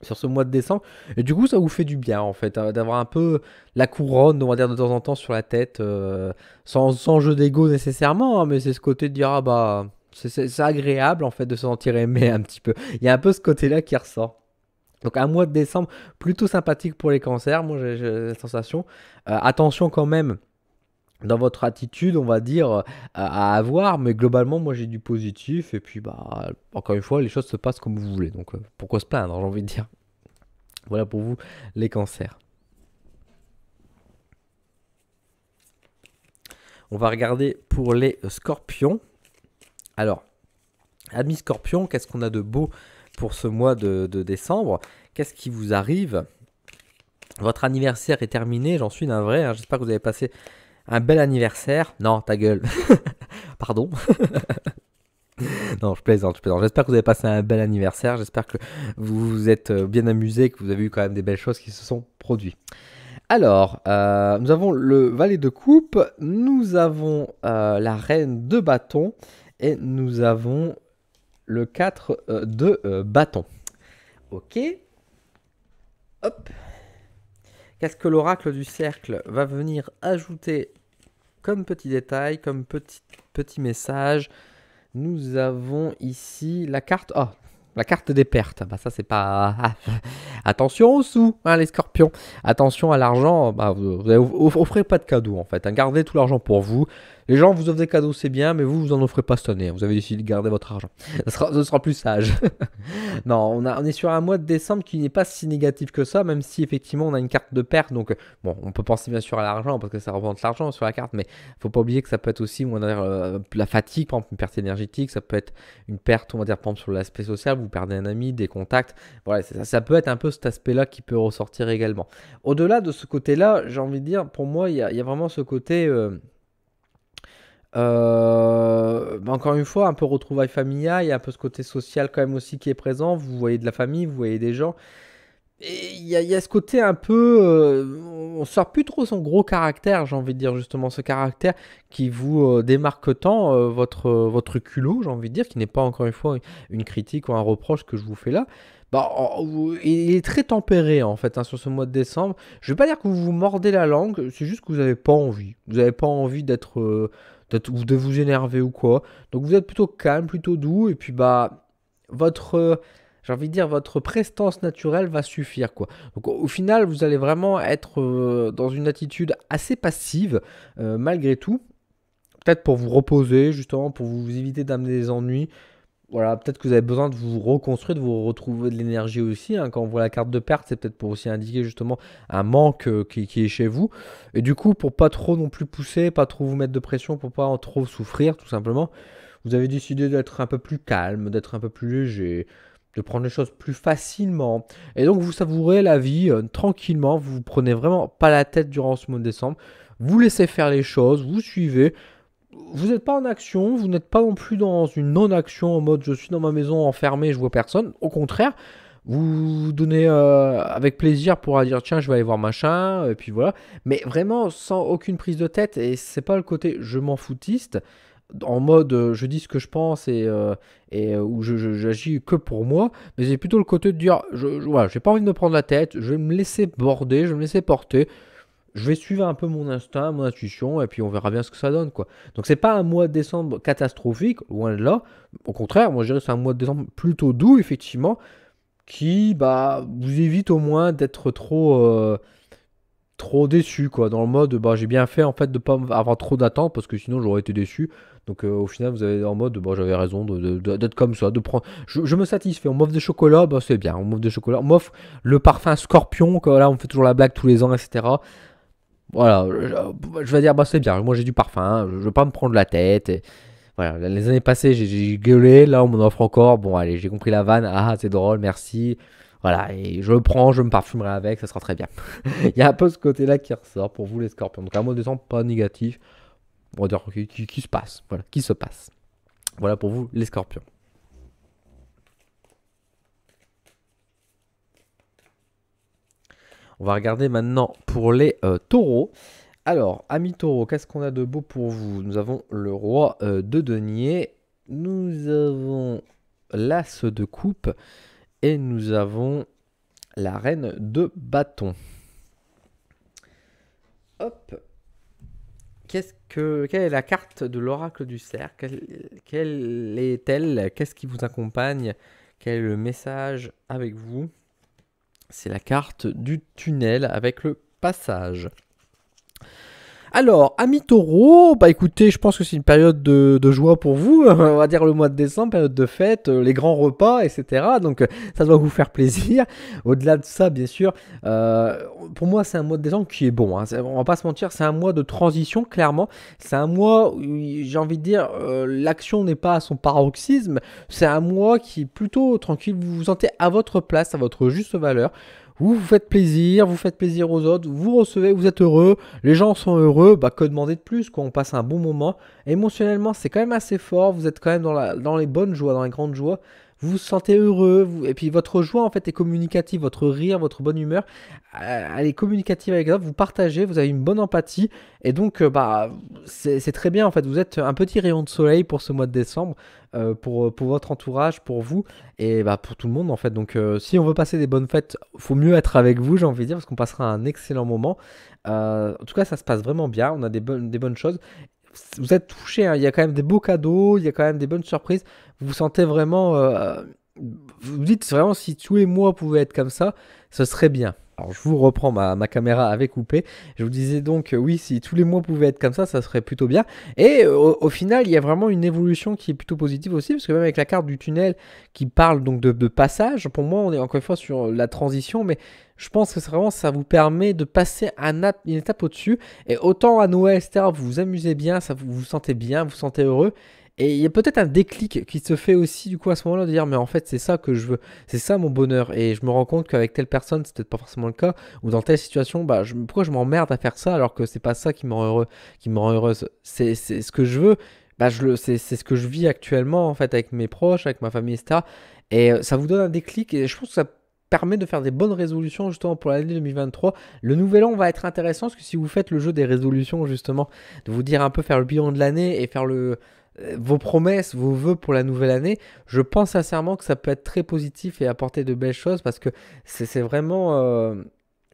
sur ce mois de décembre. Et du coup, ça vous fait du bien, en fait, d'avoir un peu la couronne, on va dire, de temps en temps sur la tête, sans jeu d'ego nécessairement, hein, mais c'est ce côté de dire, ah bah, c'est agréable, en fait, de se sentir aimé un petit peu. Il y a un peu ce côté-là qui ressort. Donc un mois de décembre plutôt sympathique pour les cancers, moi j'ai la sensation. Attention quand même dans votre attitude, on va dire, à avoir, mais globalement, moi j'ai du positif, et puis bah, encore une fois, les choses se passent comme vous voulez, donc pourquoi se plaindre, j'ai envie de dire. Voilà pour vous, les cancers. On va regarder pour les scorpions. Alors, amis scorpions, qu'est-ce qu'on a de beau pour ce mois de décembre? Qu'est-ce qui vous arrive? Votre anniversaire est terminé, j'en suis d'un vrai, hein, j'espère que vous avez passé un bel anniversaire. Non, ta gueule. Pardon. Non, je plaisante, je plaisante. J'espère que vous avez passé un bel anniversaire. J'espère que vous vous êtes bien amusé, que vous avez eu quand même des belles choses qui se sont produites. Alors, nous avons le valet de coupe, nous avons la reine de bâton et nous avons le 4 de bâton. Ok. Hop. Qu'est-ce que l'oracle du cercle va venir ajouter comme petit détail, comme petit message? Nous avons ici la carte... Oh, la carte des pertes. Bah ça, c'est pas... Attention aux sous, hein, les scorpions. Attention à l'argent. Bah, vous offrez pas de cadeaux, en fait. Hein. Gardez tout l'argent pour vous. Les gens vous offrent des cadeaux, c'est bien, mais vous en offrez pas cette année. Vous avez décidé de garder votre argent. Ce sera plus sage. Non, on est sur un mois de décembre qui n'est pas si négatif que ça, même si effectivement on a une carte de perte. Donc, bon, on peut penser bien sûr à l'argent, parce que ça représente l'argent sur la carte, mais faut pas oublier que ça peut être aussi, on va dire, la fatigue, par exemple, une perte énergétique. Ça peut être une perte, on va dire, par exemple, sur l'aspect social. Vous perdez un ami, des contacts. Voilà, ça peut être un peu cet aspect-là qui peut ressortir également. Au-delà de ce côté-là, j'ai envie de dire, pour moi, il y a vraiment ce côté... encore une fois, un peu retrouvailles familiales, il y a un peu ce côté social quand même aussi qui est présent. Vous voyez de la famille, vous voyez des gens. Et il y a ce côté un peu... on sort plus trop son gros caractère, j'ai envie de dire justement. Ce caractère qui vous démarque tant, votre culot, j'ai envie de dire, qui n'est pas encore une fois une critique ou un reproche que je vous fais là. Bah, il est très tempéré en fait hein, sur ce mois de décembre. Je vais pas dire que vous vous mordez la langue, c'est juste que vous n'avez pas envie. Vous n'avez pas envie ou de vous énerver ou quoi. Donc vous êtes plutôt calme, plutôt doux, et puis bah j'ai envie de dire votre prestance naturelle va suffire quoi. Donc au final vous allez vraiment être dans une attitude assez passive malgré tout. Peut-être pour vous reposer justement, pour vous éviter d'amener des ennuis. Voilà, peut-être que vous avez besoin de vous reconstruire, de vous retrouver de l'énergie aussi. Hein. Quand on voit la carte de perte, c'est peut-être pour aussi indiquer justement un manque qui est chez vous. Et du coup, pour pas trop non plus pousser, pas trop vous mettre de pression, pour pas trop souffrir, tout simplement, vous avez décidé d'être un peu plus calme, d'être un peu plus léger, de prendre les choses plus facilement. Et donc, vous savourez la vie tranquillement. Vous vous prenez vraiment pas la tête durant ce mois de décembre. Vous laissez faire les choses, vous suivez. Vous n'êtes pas en action, vous n'êtes pas non plus dans une non-action en mode je suis dans ma maison enfermé, je vois personne. Au contraire, vous vous donnez avec plaisir pour dire tiens, je vais aller voir machin, et puis voilà. Mais vraiment sans aucune prise de tête, et c'est pas le côté je m'en foutiste, en mode je dis ce que je pense et où j'agis que pour moi, mais c'est plutôt le côté de dire voilà, j'ai pas envie de me prendre la tête, je vais me laisser border, je vais me laisser porter. Je vais suivre un peu mon instinct, mon intuition, et puis on verra bien ce que ça donne, quoi. Donc c'est pas un mois de décembre catastrophique, loin de là. Au contraire, moi je dirais que c'est un mois de décembre plutôt doux, effectivement, qui bah vous évite au moins d'être trop déçu, quoi. Dans le mode, bah j'ai bien fait en fait de pas avoir trop d'attentes, parce que sinon j'aurais été déçu. Donc au final vous avez en mode, bah j'avais raison d'être comme ça, de prendre. Je me satisfais. On m'offre des chocolats, bah c'est bien. On m'offre des chocolats. On m'offre le parfum Scorpion, que là on fait toujours la blague tous les ans, etc. Voilà, je vais dire, bah c'est bien, moi j'ai du parfum, hein, je veux pas me prendre la tête. Et voilà, les années passées, j'ai gueulé, là on m'en offre encore. Bon, allez, j'ai compris la vanne, ah c'est drôle, merci. Voilà, et je le prends, je me parfumerai avec, ça sera très bien. Il y a un peu ce côté-là qui ressort pour vous les scorpions. Donc un mot de décembre pas négatif, on va dire qui se passe, voilà, qui se passe. Voilà pour vous les scorpions. On va regarder maintenant pour les taureaux. Alors, amis taureaux, qu'est-ce qu'on a de beau pour vous? Nous avons le roi de denier, nous avons l'as de coupe et nous avons la reine de bâton. Hop. Quelle est la carte de l'oracle du cercle? Quelle est-elle? Qu'est-ce qui vous accompagne? Quel est le message avec vous? C'est la carte du tunnel avec le passage. Alors, amis taureaux, bah écoutez, je pense que c'est une période de joie pour vous, on va dire le mois de décembre, période de fête, les grands repas, etc. Donc ça doit vous faire plaisir. Au-delà de ça, bien sûr, pour moi c'est un mois de décembre qui est bon, hein. On va pas se mentir, c'est un mois de transition, clairement. C'est un mois où j'ai envie de dire, l'action n'est pas à son paroxysme, c'est un mois qui est plutôt tranquille, vous vous sentez à votre place, à votre juste valeur. vous vous faites plaisir aux autres, vous recevez, vous êtes heureux, les gens sont heureux, bah que demander de plus, quoi. On passe un bon moment. Émotionnellement, c'est quand même assez fort, vous êtes quand même dans les bonnes joies, dans les grandes joies. Vous vous sentez heureux, et puis votre joie en fait est communicative, votre rire, votre bonne humeur, elle est communicative avec les autres, vous partagez, vous avez une bonne empathie, et donc bah c'est très bien en fait, vous êtes un petit rayon de soleil pour ce mois de décembre, pour votre entourage, pour vous, et bah pour tout le monde en fait. Donc si on veut passer des bonnes fêtes, faut mieux être avec vous, j'ai envie de dire, parce qu'on passera un excellent moment. En tout cas, ça se passe vraiment bien, on a des bonnes choses. Vous êtes touché, hein, il y a quand même des beaux cadeaux, il y a quand même des bonnes surprises. Vous vous sentez vraiment. Vous vous dites vraiment si tous les mois pouvaient être comme ça, ce serait bien. Alors je vous reprends, ma caméra avait coupé. Je vous disais donc oui, si tous les mois pouvaient être comme ça serait plutôt bien. Et au final, il y a vraiment une évolution qui est plutôt positive aussi, parce que même avec la carte du tunnel qui parle donc de passage, pour moi on est encore une fois sur la transition, mais je pense que c'est vraiment ça vous permet de passer une étape au-dessus. Et autant à Noël, etc., vous vous amusez bien, vous vous sentez bien, vous vous sentez heureux. Et il y a peut-être un déclic qui se fait aussi du coup à ce moment-là de dire mais en fait c'est ça que je veux, c'est ça mon bonheur. Et je me rends compte qu'avec telle personne c'est peut-être pas forcément le cas, ou dans telle situation, bah pourquoi je m'emmerde à faire ça alors que c'est pas ça qui me rend heureux, qui me rend heureuse. C'est ce que je veux, bah c'est ce que je vis actuellement en fait avec mes proches, avec ma famille, etc. Et ça vous donne un déclic et je pense que ça permet de faire des bonnes résolutions justement pour l'année 2023. Le nouvel an va être intéressant parce que si vous faites le jeu des résolutions justement, de vous dire un peu faire le bilan de l'année et faire vos promesses, vos vœux pour la nouvelle année, je pense sincèrement que ça peut être très positif et apporter de belles choses parce que c'est vraiment...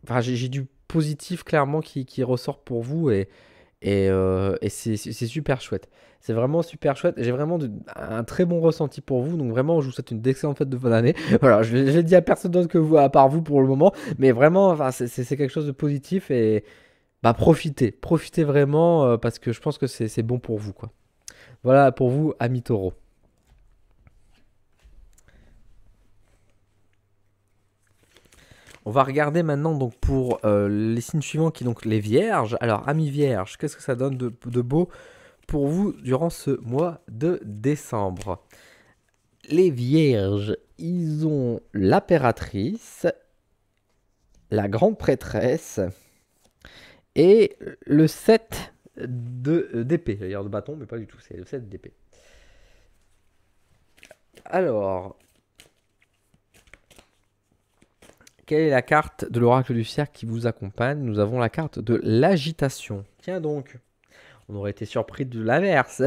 Enfin, j'ai du positif clairement qui ressort pour vous et c'est super chouette. C'est vraiment super chouette. J'ai vraiment un très bon ressenti pour vous. Donc vraiment, je vous souhaite une excellente fête de fin d'année. Voilà, je l'ai dit à personne d'autre que vous, à part vous pour le moment. Mais vraiment, enfin, c'est quelque chose de positif et bah profitez. Profitez vraiment parce que je pense que c'est bon pour vous, quoi. Voilà pour vous, amis taureaux. On va regarder maintenant donc pour les signes suivants qui donc les vierges. Alors, amis vierges, qu'est-ce que ça donne de beau pour vous durant ce mois de décembre? Les vierges, ils ont l'impératrice, la grande prêtresse et le 7 d'épée. J'allais dire de bâton, mais pas du tout, c'est le 7 d'épée. Alors, quelle est la carte de l'oracle du cercle qui vous accompagne? Nous avons la carte de l'agitation. Tiens donc, on aurait été surpris de l'inverse.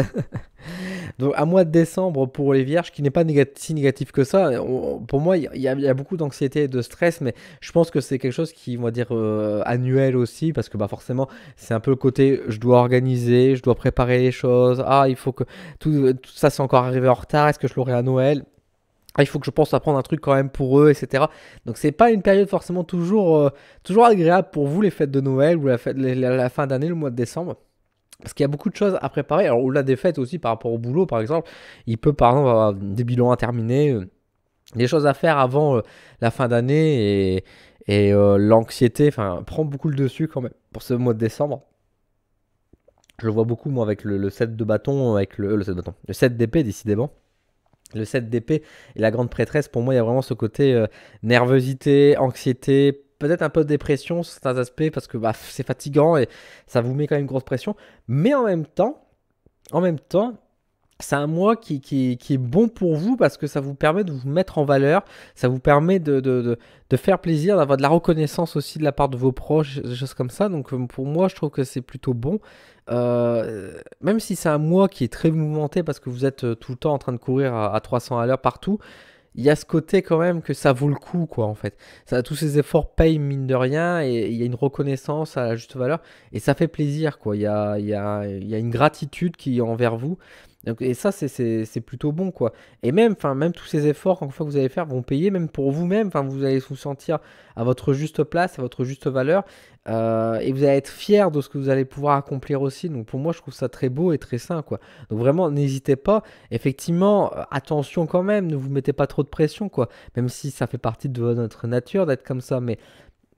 Donc, un mois de décembre pour les vierges qui n'est pas si négatif que ça. Pour moi, il y a beaucoup d'anxiété et de stress, mais je pense que c'est quelque chose qui, on va dire, annuel aussi, parce que bah, forcément, c'est un peu le côté je dois organiser, je dois préparer les choses. Ah, il faut que tout ça, c'est encore arrivé en retard. Est-ce que je l'aurai à Noël? Ah, il faut que je pense à prendre un truc quand même pour eux, etc. Donc c'est pas une période forcément toujours agréable pour vous, les fêtes de Noël ou la fin d'année, le mois de décembre. Parce qu'il y a beaucoup de choses à préparer. Alors au-delà des fêtes aussi par rapport au boulot par exemple, il peut par exemple avoir des bilans à terminer, des choses à faire avant la fin d'année et l'anxiété prend beaucoup le dessus quand même pour ce mois de décembre. Je le vois beaucoup moi avec le set de bâton, avec le set d'épée décidément. Le 7 d'épée et la grande prêtresse, pour moi, il y a vraiment ce côté nervosité, anxiété, peut-être un peu de dépression sur certains aspects parce que bah, c'est fatigant et ça vous met quand même une grosse pression. Mais en même temps, c'est un mois qui est bon pour vous parce que ça vous permet de vous mettre en valeur, ça vous permet de faire plaisir, d'avoir de la reconnaissance aussi de la part de vos proches, des choses comme ça. Donc pour moi, je trouve que c'est plutôt bon. Même si c'est un mois qui est très mouvementé parce que vous êtes tout le temps en train de courir à 300 à l'heure partout, il y a ce côté quand même que ça vaut le coup, quoi, en fait. Tous ces efforts payent mine de rien et il y a une reconnaissance à la juste valeur et ça fait plaisir, quoi. Il y a une gratitude qui est envers vous. Donc, et ça, c'est plutôt bon, quoi. Et même tous ces efforts, encore une fois, que vous allez faire, vont payer, même pour vous-même. Vous allez vous sentir à votre juste place, à votre juste valeur. Et vous allez être fier de ce que vous allez pouvoir accomplir aussi. Donc, pour moi, je trouve ça très beau et très sain, quoi. Donc, vraiment, n'hésitez pas. Effectivement, attention quand même, ne vous mettez pas trop de pression, quoi. Même si ça fait partie de notre nature d'être comme ça. Mais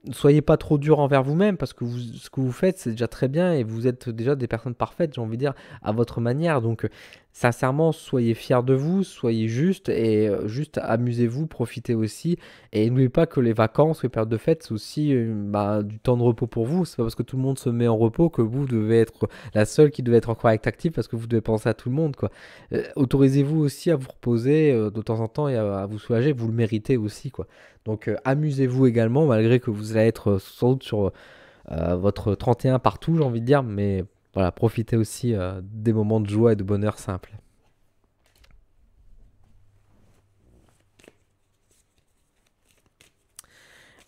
ne soyez pas trop dur envers vous-même parce que ce que vous faites, c'est déjà très bien et vous êtes déjà des personnes parfaites, j'ai envie de dire, à votre manière. Donc, Sincèrement, soyez fiers de vous, soyez juste et juste amusez-vous, profitez aussi. Et n'oubliez pas que les vacances, les périodes de fête, c'est aussi du temps de repos pour vous. C'est pas parce que tout le monde se met en repos que vous devez être la seule qui devait être encore active parce que vous devez penser à tout le monde, quoi. Autorisez-vous aussi à vous reposer de temps en temps et à vous soulager. Vous le méritez aussi, quoi. Donc amusez-vous également, malgré que vous allez être sans doute sur votre 31 partout, j'ai envie de dire, mais voilà, profitez aussi des moments de joie et de bonheur simple.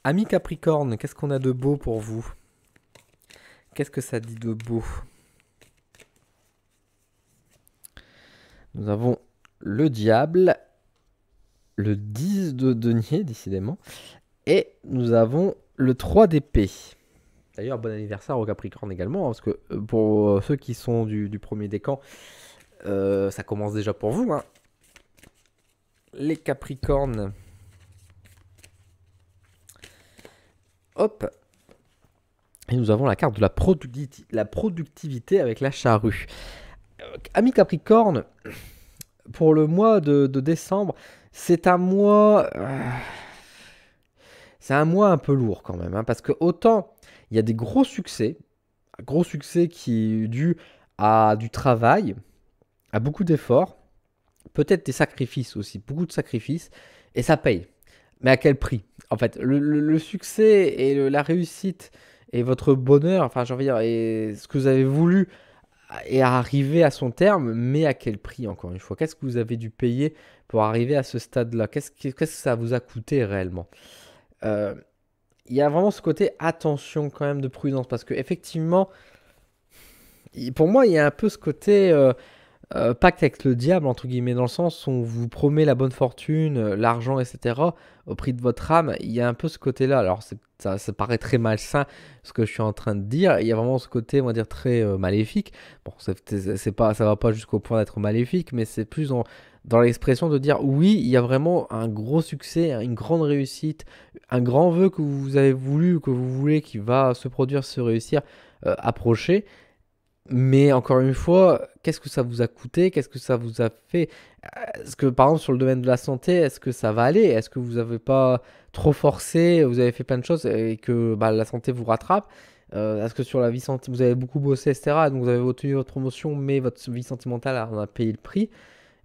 Ami Capricorne, qu'est-ce qu'on a de beau pour vous? Qu'est-ce que ça dit de beau? Nous avons le diable, le 10 de denier, décidément, et nous avons le 3 d'épée. D'ailleurs, bon anniversaire au Capricorne également, hein, parce que pour ceux qui sont du premier décan, ça commence déjà pour vous, hein. Les Capricornes. Hop. Et nous avons la carte de la productivité avec la charrue. Ami Capricorne, pour le mois de décembre, c'est un mois... c'est un mois un peu lourd quand même, hein, parce que autant il y a des gros succès qui est dû à du travail, à beaucoup d'efforts, peut-être des sacrifices aussi, beaucoup de sacrifices, et ça paye. Mais à quel prix? En fait, le succès et la réussite et votre bonheur, enfin j'ai envie de dire, et ce que vous avez voulu est arrivé à son terme, mais à quel prix encore une fois? Qu'est-ce que vous avez dû payer pour arriver à ce stade-là? Qu'est-ce que ça vous a coûté réellement? Euh, Il y a vraiment ce côté attention quand même de prudence, parce que effectivement, pour moi, il y a un peu ce côté pacte avec le diable, entre guillemets, dans le sens où on vous promet la bonne fortune, l'argent, etc., au prix de votre âme. Il y a un peu ce côté-là. Alors, ça paraît très malsain, ce que je suis en train de dire. Il y a vraiment ce côté, on va dire, très maléfique. Bon, c'est pas, ça va pas jusqu'au point d'être maléfique, mais c'est plus dans l'expression de dire oui, il y a vraiment un gros succès, une grande réussite, un grand vœu que vous avez voulu, que vous voulez, qui va se produire, se réussir, approcher. Mais encore une fois, qu'est-ce que ça vous a coûté? Qu'est-ce que ça vous a fait? Est-ce que par exemple sur le domaine de la santé, est-ce que ça va aller? Est-ce que vous n'avez pas trop forcé, vous avez fait plein de choses et que la santé vous rattrape? Est-ce que sur la vie vous avez beaucoup bossé, etc. Donc vous avez obtenu votre promotion, mais votre vie sentimentale en a payé le prix?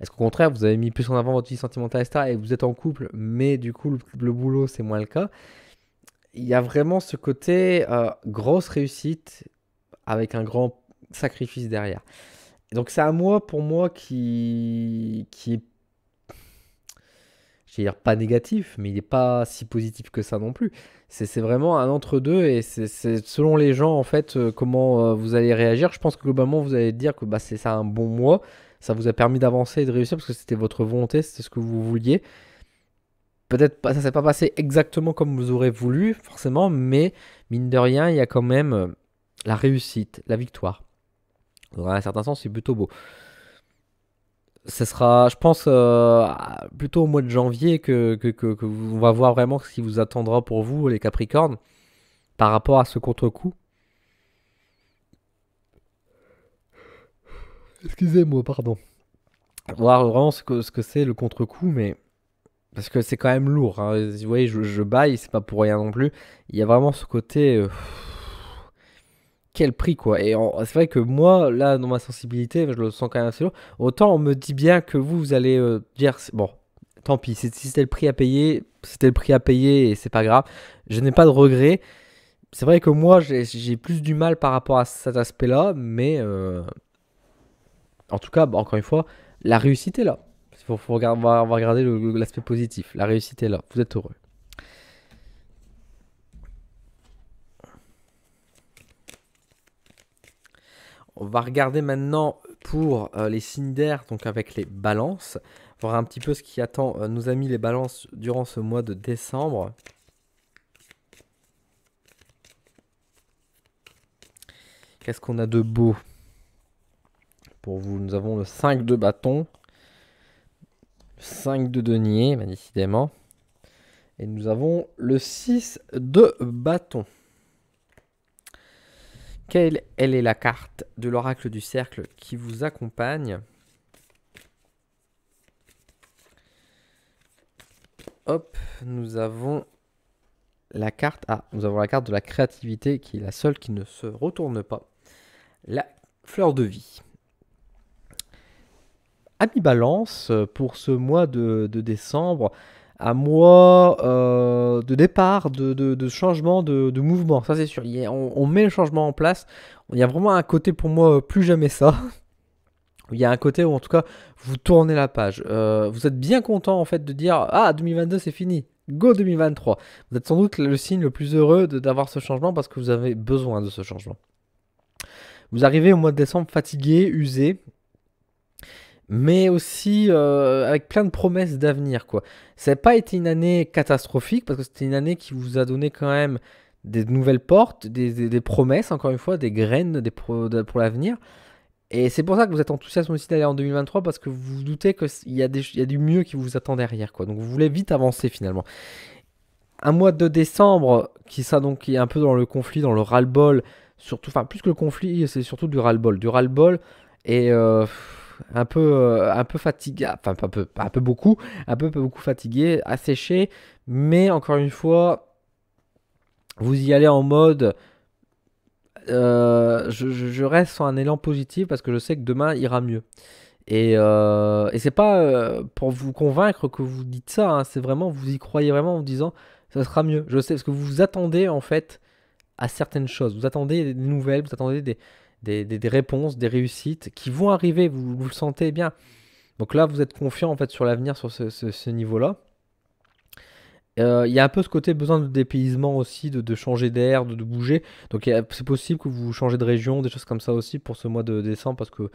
Est-ce qu'au contraire, vous avez mis plus en avant votre vie sentimentale, etc. et vous êtes en couple, mais du coup le boulot, c'est moins le cas? Il y a vraiment ce côté grosse réussite avec un grand sacrifice derrière. Et donc c'est un mois pour moi qui est, je vais dire pas négatif, mais il n'est pas si positif que ça non plus. C'est vraiment un entre-deux et c'est selon les gens en fait comment vous allez réagir. Je pense que globalement vous allez dire que c'est ça un bon mois. Ça vous a permis d'avancer et de réussir parce que c'était votre volonté, c'était ce que vous vouliez. Peut-être pas, ça s'est pas passé exactement comme vous aurez voulu, forcément, mais mine de rien, il y a quand même la réussite, la victoire. Dans un certain sens, c'est plutôt beau. Ce sera, je pense, plutôt au mois de janvier que on va voir vraiment ce qui vous attendra pour vous, les Capricornes, par rapport à ce contre-coup. Excusez-moi, pardon. Voir vraiment ce que c'est le contre-coup, mais parce que c'est quand même lourd, hein. Vous voyez, je baille, c'est pas pour rien non plus. Il y a vraiment ce côté. Quel prix, quoi. Et c'est vrai que moi, là, dans ma sensibilité, je le sens quand même assez lourd. Autant on me dit bien que vous allez dire, bon, tant pis, si c'était le prix à payer, c'était le prix à payer et c'est pas grave. Je n'ai pas de regrets. C'est vrai que moi, j'ai plus du mal par rapport à cet aspect-là, mais en tout cas, encore une fois, la réussite est là. On va regarder l'aspect positif. La réussite est là. Vous êtes heureux. On va regarder maintenant pour les signes d'air, donc avec les balances. Voir un petit peu ce qui attend nos amis les balances durant ce mois de décembre. Qu'est-ce qu'on a de beau pour vous? Nous avons le 5 de bâton, le 5 de denier, décidément. Et nous avons le 6 de bâton. Elle est la carte de l'oracle du cercle qui vous accompagne? hop, nous avons la carte. Ah, nous avons la carte de la créativité qui est la seule qui ne se retourne pas. La fleur de vie. Ami Balance, pour ce mois de décembre, un mois de départ, de changement, de mouvement, ça c'est sûr. On met le changement en place. Il y a vraiment un côté pour moi, plus jamais ça. Il y a un côté où en tout cas, vous tournez la page. Vous êtes bien content en fait de dire ah 2022 c'est fini. Go 2023. Vous êtes sans doute le signe le plus heureux d'avoir ce changement parce que vous avez besoin de ce changement. Vous arrivez au mois de décembre fatigué, usé, mais aussi avec plein de promesses d'avenir, quoi. Ça n'a pas été une année catastrophique parce que c'était une année qui vous a donné quand même des nouvelles portes, des promesses, encore une fois, des graines pour l'avenir. Et c'est pour ça que vous êtes enthousiaste aussi d'aller en 2023 parce que vous vous doutez qu'il y a du mieux qui vous attend derrière, quoi. Donc vous voulez vite avancer finalement. Un mois de décembre qui est un peu dans le conflit, dans le ras-le-bol, surtout, enfin plus que le conflit, c'est surtout du ras-le-bol. Du ras-le-bol et un peu fatigué, enfin un peu beaucoup fatigué, asséché, mais encore une fois, vous y allez en mode je reste sur un élan positif parce que je sais que demain ira mieux. Et c'est pas pour vous convaincre que vous dites ça, hein, c'est vraiment, vous y croyez vraiment en vous disant ça sera mieux. Je sais, parce que vous vous attendez en fait à certaines choses. Vous attendez des nouvelles, vous attendez des réponses, des réussites qui vont arriver, vous le sentez bien. Donc là, vous êtes confiant en fait sur l'avenir sur ce niveau-là. Il y a un peu ce côté besoin de dépaysement aussi, de changer d'air, de bouger. Donc c'est possible que vous changez de région, des choses comme ça aussi pour ce mois de décembre parce que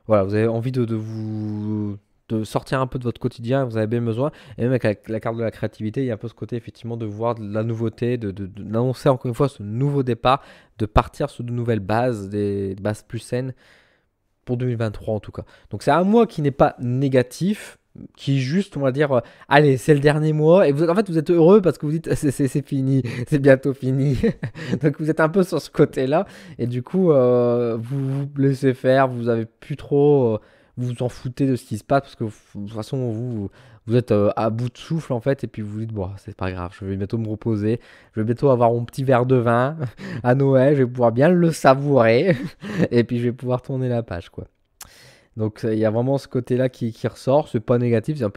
voilà, vous avez envie de sortir un peu de votre quotidien, vous avez bien besoin. Et même avec la carte de la créativité, il y a un peu ce côté effectivement de voir de la nouveauté, d'annoncer encore une fois ce nouveau départ, de partir sur de nouvelles bases, des bases plus saines pour 2023 en tout cas. Donc c'est un mois qui n'est pas négatif, qui est juste, on va dire, allez, c'est le dernier mois. Et en fait, vous êtes heureux parce que vous dites, c'est fini, c'est bientôt fini. Donc vous êtes un peu sur ce côté-là. Et du coup, vous vous laissez faire, vous avez plus trop, vous vous en foutez de ce qui se passe parce que de toute façon, vous êtes à bout de souffle en fait. Et puis vous vous dites, bon, c'est pas grave, je vais bientôt me reposer. Je vais bientôt avoir mon petit verre de vin à Noël. Je vais pouvoir bien le savourer. Et puis je vais pouvoir tourner la page, quoi. Donc il y a vraiment ce côté-là qui ressort. C'est pas négatif, c'est un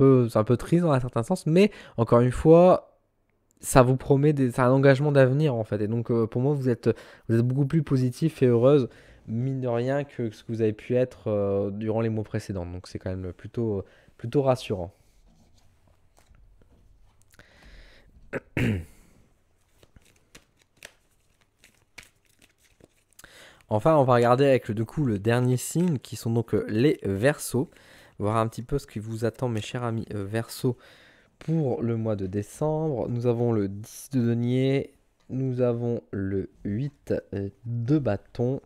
peu triste dans un certain sens, mais encore une fois, ça vous promet c'est un engagement d'avenir en fait. Et donc pour moi, vous êtes beaucoup plus positif et heureuse, mine de rien, que ce que vous avez pu être durant les mois précédents. Donc c'est quand même plutôt rassurant. Enfin, on va regarder avec du coup le dernier signe qui sont donc les Verseaux. Voir un petit peu ce qui vous attend, mes chers amis Verseaux, pour le mois de décembre. Nous avons le 10 de denier, nous avons le 8 de bâton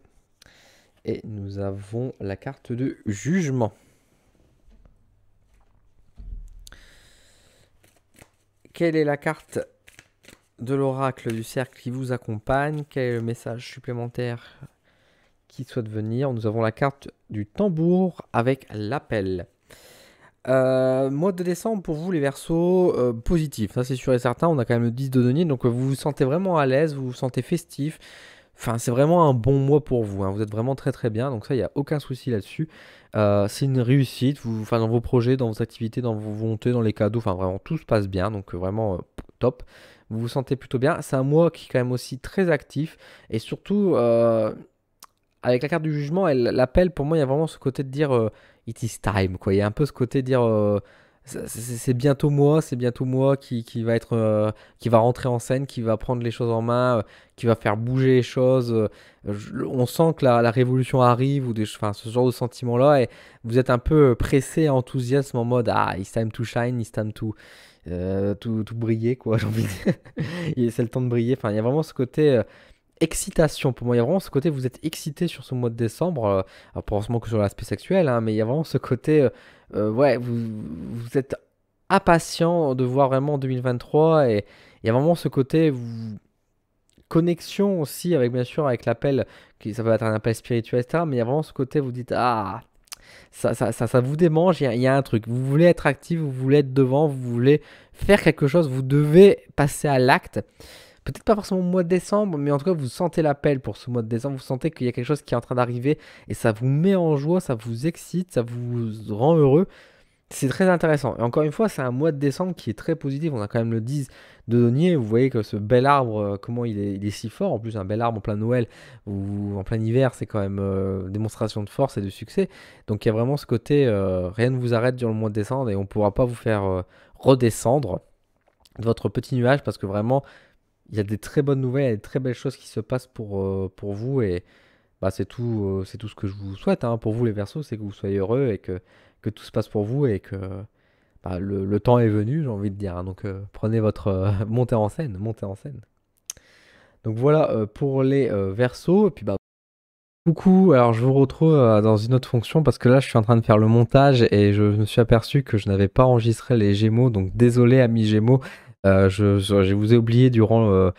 et nous avons la carte de jugement. Quelle est la carte de l'oracle du cercle qui vous accompagne? Quel est le message supplémentaire qui souhaite venir? Nous avons la carte du tambour avec l'appel. Mois de décembre pour vous les Verseaux, positif, ça c'est sûr et certain. On a quand même le 10 de denier, donc vous vous sentez vraiment à l'aise, vous vous sentez festif. Enfin, c'est vraiment un bon mois pour vous, hein. Vous êtes vraiment très très bien, donc ça, il n'y a aucun souci là-dessus. C'est une réussite, enfin, dans vos projets, dans vos activités, dans vos volontés, dans les cadeaux, enfin vraiment tout se passe bien, donc vraiment top. Vous vous sentez plutôt bien. C'est un mois qui est quand même aussi très actif et surtout avec la carte du jugement, l'appel pour moi, il y a vraiment ce côté de dire it is time, quoi. Il y a un peu ce côté de dire c'est bientôt moi qui va être qui va rentrer en scène, qui va prendre les choses en main, qui va faire bouger les choses. On sent que la révolution arrive ou enfin, ce genre de sentiment là et vous êtes un peu pressé, enthousiasme en mode ah it's time to shine, it's time tout briller, quoi. J'ai envie de dire. C'est le temps de briller. Enfin, il y a vraiment ce côté excitation pour moi. Il y a vraiment ce côté, vous êtes excité sur ce mois de décembre, pas forcément que sur l'aspect sexuel, hein, mais il y a vraiment ce côté, ouais, vous êtes impatient de voir vraiment 2023 et il y a vraiment ce côté, connexion aussi avec, bien sûr, avec l'appel, ça peut être un appel spirituel, etc. Mais il y a vraiment ce côté, vous dites, ah, ça vous démange, il y a un truc. Vous voulez être actif, vous voulez être devant, vous voulez faire quelque chose, vous devez passer à l'acte. Peut-être pas forcément au mois de décembre, mais en tout cas, vous sentez l'appel pour ce mois de décembre. Vous sentez qu'il y a quelque chose qui est en train d'arriver et ça vous met en joie, ça vous excite, ça vous rend heureux. C'est très intéressant. Et encore une fois, c'est un mois de décembre qui est très positif. On a quand même le 10 de denier. Vous voyez que ce bel arbre, comment il est si fort. En plus, un bel arbre en plein Noël ou en plein hiver, c'est quand même démonstration de force et de succès. Donc il y a vraiment ce côté, rien ne vous arrête durant le mois de décembre et on ne pourra pas vous faire redescendre de votre petit nuage parce que vraiment, il y a des très bonnes nouvelles, il y a des très belles choses qui se passent pour vous et bah, c'est tout ce que je vous souhaite hein, pour vous les Verseaux, c'est que vous soyez heureux et que tout se passe pour vous et que bah, le temps est venu, j'ai envie de dire, hein. Donc prenez votre montée en scène, montez en scène. Donc voilà pour les Verseaux et puis bah coucou, alors je vous retrouve dans une autre fonction parce que là je suis en train de faire le montage et je me suis aperçu que je n'avais pas enregistré les Gémeaux, donc désolé amis Gémeaux, je vous ai oublié durant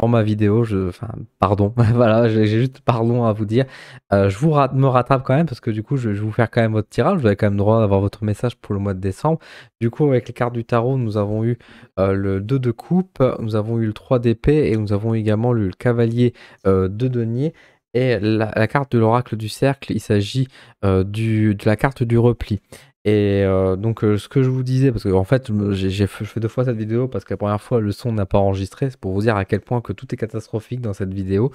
ma vidéo, enfin pardon, voilà, j'ai juste pardon à vous dire. Me rattrape quand même parce que du coup je vais vous faire quand même votre tirage, vous avez quand même le droit d'avoir votre message pour le mois de décembre. Du coup avec les cartes du tarot nous avons eu le 2 de coupe, nous avons eu le 3 d'épée et nous avons également eu le cavalier de denier. Et la carte de l'oracle du cercle, il s'agit de la carte du repli. Et donc ce que je vous disais, parce que en fait je fais 2 fois cette vidéo parce que la première fois le son n'a pas enregistré, c'est pour vous dire à quel point que tout est catastrophique dans cette vidéo.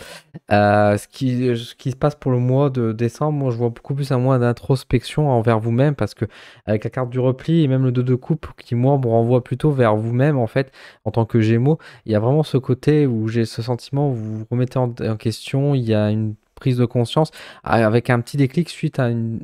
Ce qui se passe pour le mois de décembre, moi je vois beaucoup plus un mois d'introspection envers vous-même parce que avec la carte du repli et même le 2 de coupe qui moi me renvoie plutôt vers vous-même en fait en tant que Gémeaux, il y a vraiment ce côté où j'ai ce sentiment où vous vous remettez en question, il y a une prise de conscience avec un petit déclic suite à une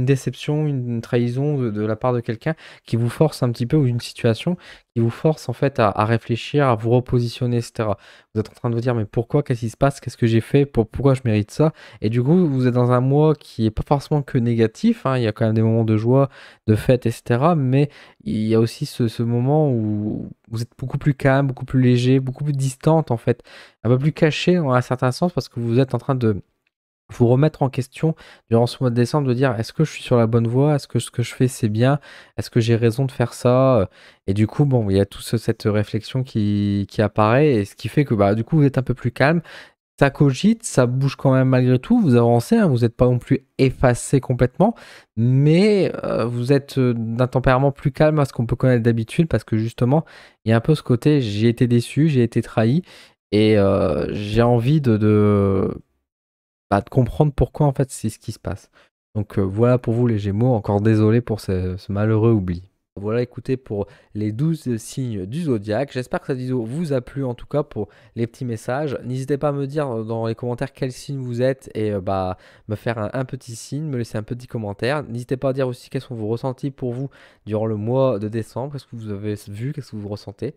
déception, une trahison de la part de quelqu'un qui vous force un petit peu ou une situation qui vous force en fait à réfléchir, à vous repositionner, etc. Vous êtes en train de vous dire mais pourquoi, qu'est-ce qui se passe, qu'est-ce que j'ai fait, pourquoi je mérite ça? Et du coup vous êtes dans un mois qui est pas forcément que négatif, hein, il y a quand même des moments de joie, de fête, etc. Mais il y a aussi ce moment où vous êtes beaucoup plus calme, beaucoup plus léger, beaucoup plus distante en fait, un peu plus caché en un certain sens parce que vous êtes en train de vous remettre en question durant ce mois de décembre, de dire est-ce que je suis sur la bonne voie, est-ce que ce que je fais c'est bien, est-ce que j'ai raison de faire ça, et du coup bon il y a toute cette réflexion qui apparaît et ce qui fait que bah du coup vous êtes un peu plus calme, ça cogite, ça bouge quand même malgré tout, vous avancez, hein, vous n'êtes pas non plus effacé complètement, mais vous êtes d'un tempérament plus calme à ce qu'on peut connaître d'habitude parce que justement il y a un peu ce côté j'ai été déçu, j'ai été trahi et j'ai envie de comprendre pourquoi en fait c'est ce qui se passe. Donc voilà pour vous les Gémeaux, encore désolé pour ce malheureux oubli. Voilà, écoutez, pour les 12 signes du zodiaque. J'espère que cette vidéo vous a plu, en tout cas, pour les petits messages. N'hésitez pas à me dire dans les commentaires quel signe vous êtes et bah, me faire un petit signe, me laisser un petit commentaire. N'hésitez pas à dire aussi quels sont vos ressentis pour vous durant le mois de décembre. Qu'est-ce que vous avez vu, qu'est-ce que vous ressentez.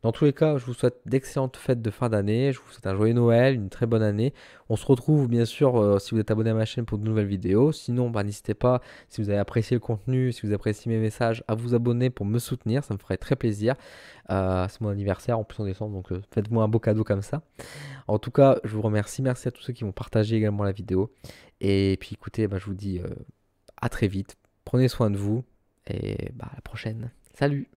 Dans tous les cas, je vous souhaite d'excellentes fêtes de fin d'année. Je vous souhaite un joyeux Noël, une très bonne année. On se retrouve bien sûr si vous êtes abonné à ma chaîne pour de nouvelles vidéos. Sinon, bah, n'hésitez pas, si vous avez apprécié le contenu, si vous appréciez mes messages, à vous abonner pour me soutenir. Ça me ferait très plaisir. C'est mon anniversaire en plus en décembre, donc faites-moi un beau cadeau comme ça. En tout cas, je vous remercie. Merci à tous ceux qui vont partager également la vidéo. Et puis écoutez, bah, je vous dis à très vite. Prenez soin de vous et bah, à la prochaine. Salut!